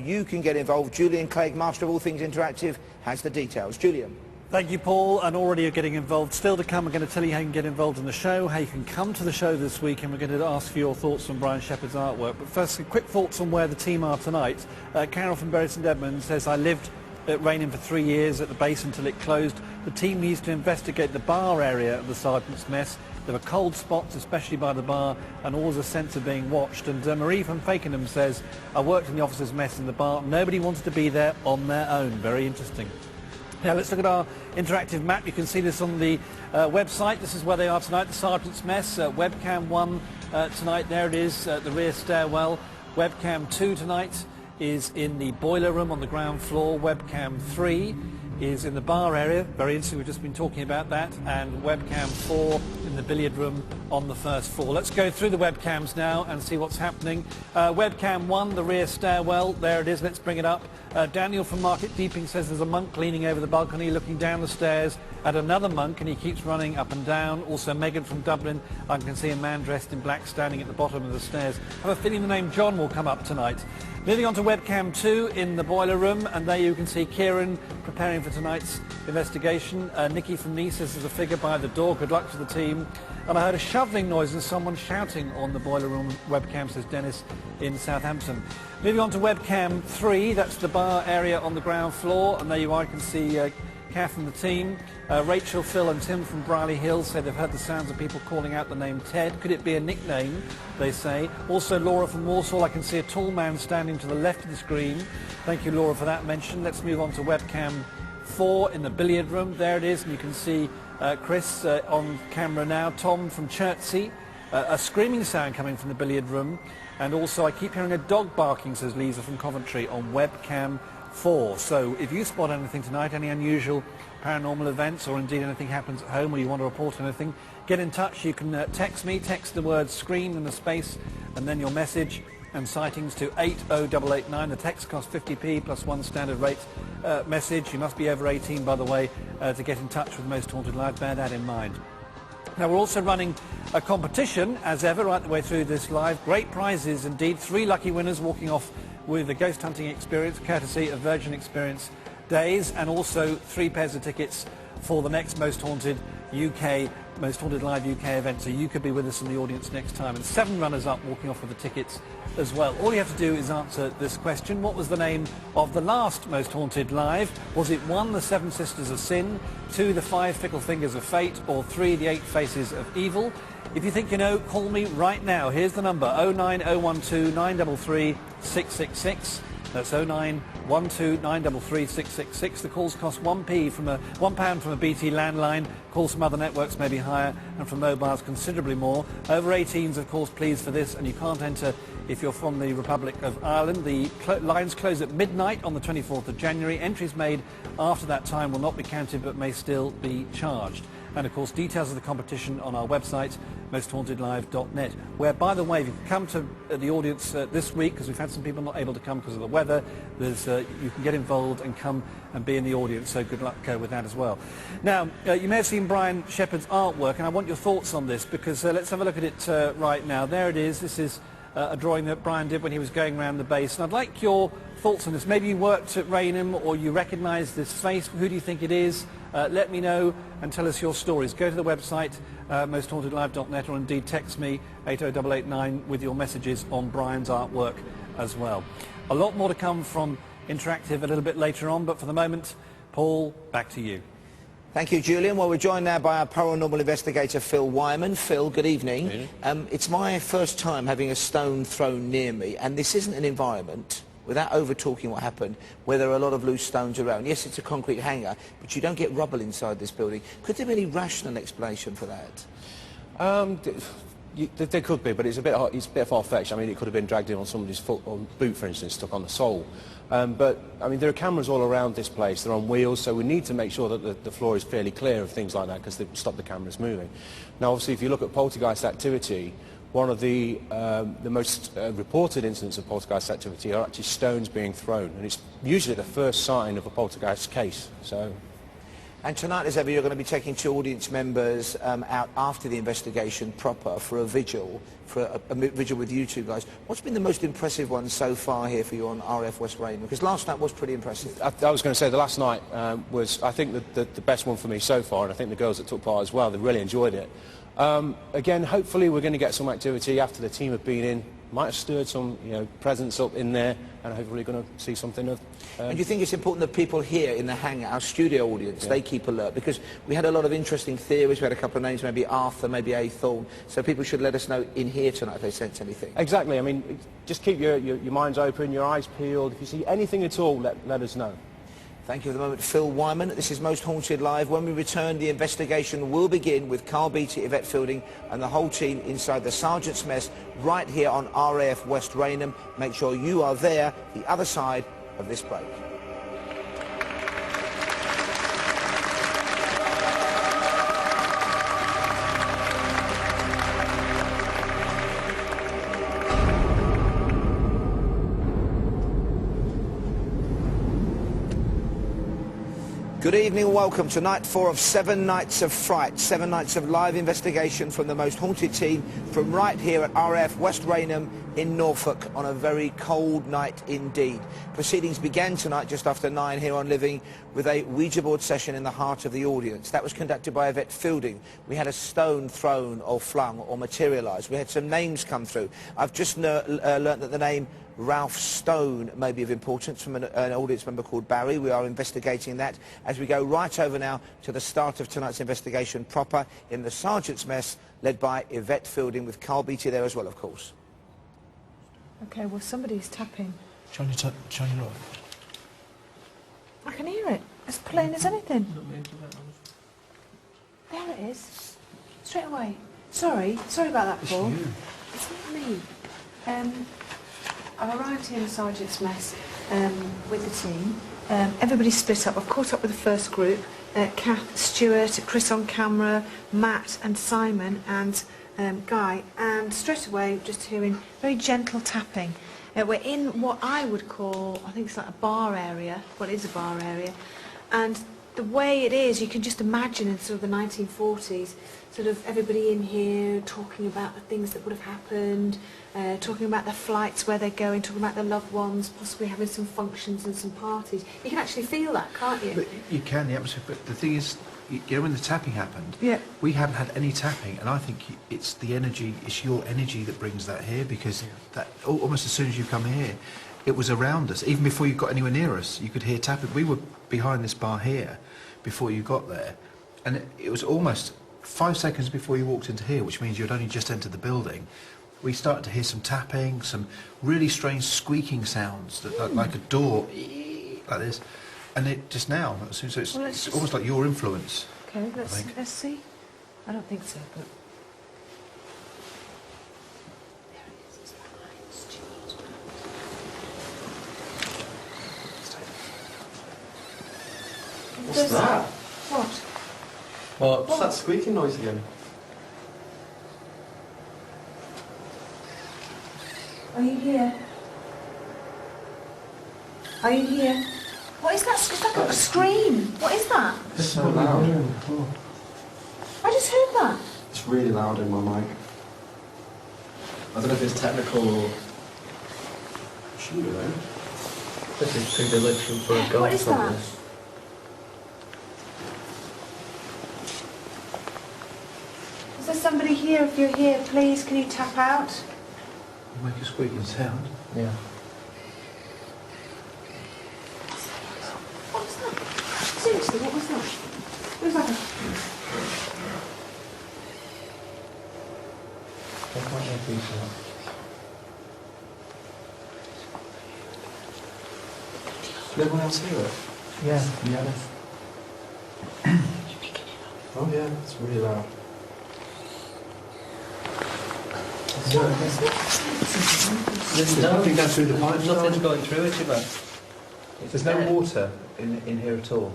you can get involved. Julian Clegg, master of all things interactive, has the details. Julian. Thank you, Paul, and already you're getting involved. Still to come, we're going to tell you how you can get involved in the show, how you can come to the show this week, and we're going to ask for your thoughts on Brian Shepherd's artwork. But first, quick thoughts on where the team are tonight. Carol from Bury St Edmunds says, I lived at Rainham for 3 years at the base until it closed. The team needs to investigate the bar area of the Sergeant's Mess. There were cold spots, especially by the bar, and always a sense of being watched. And Marie from Fakenham says, I worked in the officers' mess in the bar. Nobody wanted to be there on their own. Very interesting. Now let's look at our interactive map. You can see this on the website. This is where they are tonight, the Sergeant's Mess. Webcam 1 tonight, there it is, the rear stairwell. Webcam 2 tonight is in the boiler room on the ground floor. Webcam 3 is in the bar area. Very interesting, we've just been talking about that. And webcam 4 in the billiard room on the first floor. Let's go through the webcams now and see what's happening. Webcam 1, the rear stairwell, there it is, let's bring it up. Daniel from Market Deeping says there's a monk leaning over the balcony looking down the stairs at another monk, and he keeps running up and down. Also Megan from Dublin, I can see a man dressed in black standing at the bottom of the stairs. I have a feeling the name John will come up tonight. Moving on to webcam 2 in the boiler room, and there you can see Kieran preparing for tonight's investigation. Nikki from Nice says there's a figure by the door. Good luck to the team. And I heard a shoveling noise and someone shouting on the boiler room webcam, says Dennis in Southampton. Moving on to webcam 3, that's the bar area on the ground floor, and there you are, you can see Kath and the team. Rachel, Phil and Tim from Brierley Hill say they've heard the sounds of people calling out the name Ted. Could it be a nickname, they say. Also Laura from Walsall, I can see a tall man standing to the left of the screen. Thank you, Laura, for that mention. Let's move on to webcam 4 in the billiard room. There it is, and you can see Chris on camera now. Tom from Chertsey. A screaming sound coming from the billiard room. And also I keep hearing a dog barking, says Lisa from Coventry, on webcam 4. So if you spot anything tonight, any unusual paranormal events, or indeed anything happens at home or you want to report anything, get in touch. You can text me, text the word screen and a space and then your message and sightings to 80889. The text costs 50p plus one standard rate message. You must be over 18, by the way, to get in touch with Most Haunted Live. Bear that in mind. Now we're also running a competition, as ever, right the way through this live. Great prizes indeed. 3 lucky winners walking off with a ghost hunting experience, courtesy of Virgin Experience Days, and also 3 pairs of tickets for the next Most Haunted Live UK event. So you could be with us in the audience next time. And 7 runners-up walking off with the tickets as well. All you have to do is answer this question. What was the name of the last Most Haunted Live? Was it 1, the 7 Sisters of Sin, 2, the 5 Fickle Fingers of Fate, or 3, the 8 Faces of Evil? If you think you know, call me right now. Here's the number, 09012 933 666. That's 09129 933 666. The calls cost £1 from a BT landline. Calls from other networks may be higher, and from mobiles considerably more. Over 18s, of course, please for this, and you can't enter if you're from the Republic of Ireland. The lines close at midnight on the 24th of January. Entries made after that time will not be counted but may still be charged. And of course, details of the competition on our website, mosthauntedlive.net, where, by the way, if you come to the audience this week, because we've had some people not able to come because of the weather, you can get involved and come and be in the audience, so good luck with that as well. Now, you may have seen Brian Shepherd's artwork, and I want your thoughts on this, because let's have a look at it right now. There it is. This is a drawing that Brian did when he was going around the base, and I'd like your thoughts on this. Maybe you worked at Rainham, or you recognise this face. Who do you think it is? Let me know and tell us your stories. Go to the website, mosthauntedlive.net, or indeed text me, 80889, with your messages on Brian's artwork as well. A lot more to come from Interactive a little bit later on, but for the moment, Paul, back to you. Thank you, Julian. Well, we're joined now by our paranormal investigator, Phil Wyman. Phil, good evening. Good evening. It's my first time having a stone thrown near me, and this isn't an environment, without over-talking what happened, where there are a lot of loose stones around. Yes, it's a concrete hangar, but you don't get rubble inside this building. Could there be any rational explanation for that? There could be, but it's a bit far-fetched. I mean, it could have been dragged in on somebody's foot or boot, for instance, stuck on the sole. But, I mean, there are cameras all around this place. They're on wheels, so we need to make sure that the floor is fairly clear of things like that, because they stop the cameras moving. Now, obviously, if you look at poltergeist activity, one of the most reported incidents of poltergeist activity are actually stones being thrown, and it's usually the first sign of a poltergeist case. So, And tonight, as ever, you're going to be taking 2 audience members out after the investigation proper for a vigil, vigil with you two guys. What's been the most impressive one so far here for you on RF West Raynham? Because last night was pretty impressive. I was going to say the last night was, I think, the best one for me so far, and I think the girls that took part as well, they really enjoyed it. Again, hopefully we're going to get some activity after the team have been in. Might have stirred some, presence up in there, and hopefully going to see something of... And do you think it's important that people here in the hangar, our studio audience, they keep alert? Because we had a lot of interesting theories. We had a couple of names, maybe Arthur, maybe A. Thorne. So people should let us know in here tonight if they sense anything. Exactly. I mean, just keep your minds open, your eyes peeled. If you see anything at all, let us know. Thank you for the moment, Phil Wyman. This is Most Haunted Live. When we return, the investigation will begin with Karl Beattie, Yvette Fielding and the whole team inside the Sergeant's Mess right here on RAF West Raynham. Make sure you are there, the other side of this break. Good evening and welcome to night 4 of 7 nights of fright, 7 nights of live investigation from the Most Haunted team from right here at RAF West Raynham in Norfolk on a very cold night indeed. Proceedings began tonight just after 9 here on Living with a Ouija board session in the heart of the audience. That was conducted by Yvette Fielding. We had a stone thrown or flung or materialised. We had some names come through. I've just learnt that the name Ralph Stone may be of importance from an audience member called Barry. We are investigating that as we go right over now to the start of tonight's investigation proper in the Sergeant's Mess, led by Yvette Fielding, with Karl Beattie there as well, of course. Okay, well, somebody's tapping. Shine your light. I can hear it. As plain as anything. There it is. Straight away. Sorry about that, Paul. It's not me. I arrived here in Sergeant's Mess with the team. Everybody's split up. I've caught up with the first group. Kath, Stuart, Chris on camera, Matt and Simon and Guy. And straight away, just hearing very gentle tapping. We're in what I would call, I think it's like a bar area. Well, it is a bar area. And the way it is, you can just imagine in sort of the 1940s, sort of everybody in here talking about the things that would have happened, talking about the flights where they're going, talking about their loved ones, possibly having some functions and some parties. You can actually feel that, can't you? But you can, the atmosphere. But the thing is, when the tapping happened, we haven't had any tapping, and I think it's the energy, it's your energy that brings that here, because that almost as soon as you come here, it was around us. Even before you got anywhere near us, you could hear tapping. We were behind this bar here before you got there, and it was almost 5 seconds before you walked into here, which means you'd only just entered the building. We started to hear some tapping, some really strange squeaking sounds, that, like a door, like this, and it just now, so it's almost like your influence. Okay, let's see. I don't think so, but... What's that? What? What's that squeaking noise again? Are you here? Are you here? What is that? It's like a scream. What is that? It's so loud. I just heard that. It's really loud in my mic. I don't know if it's technical or... Shouldn't be though. This is too delicious for a What golf is that? Is there somebody here? If you're here, please, can you tap out? You make a squeaking sound. Yeah. What was that? Seriously, what was that? It was like a... I can't make these out. Did everyone else hear it? Yeah. Oh yeah, it's really loud. There's nothing going through the pipe. Nothing's going through it, you know. There's no water in here at all.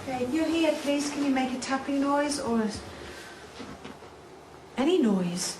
Okay, if you're here, please, can you make a tapping noise or any noise?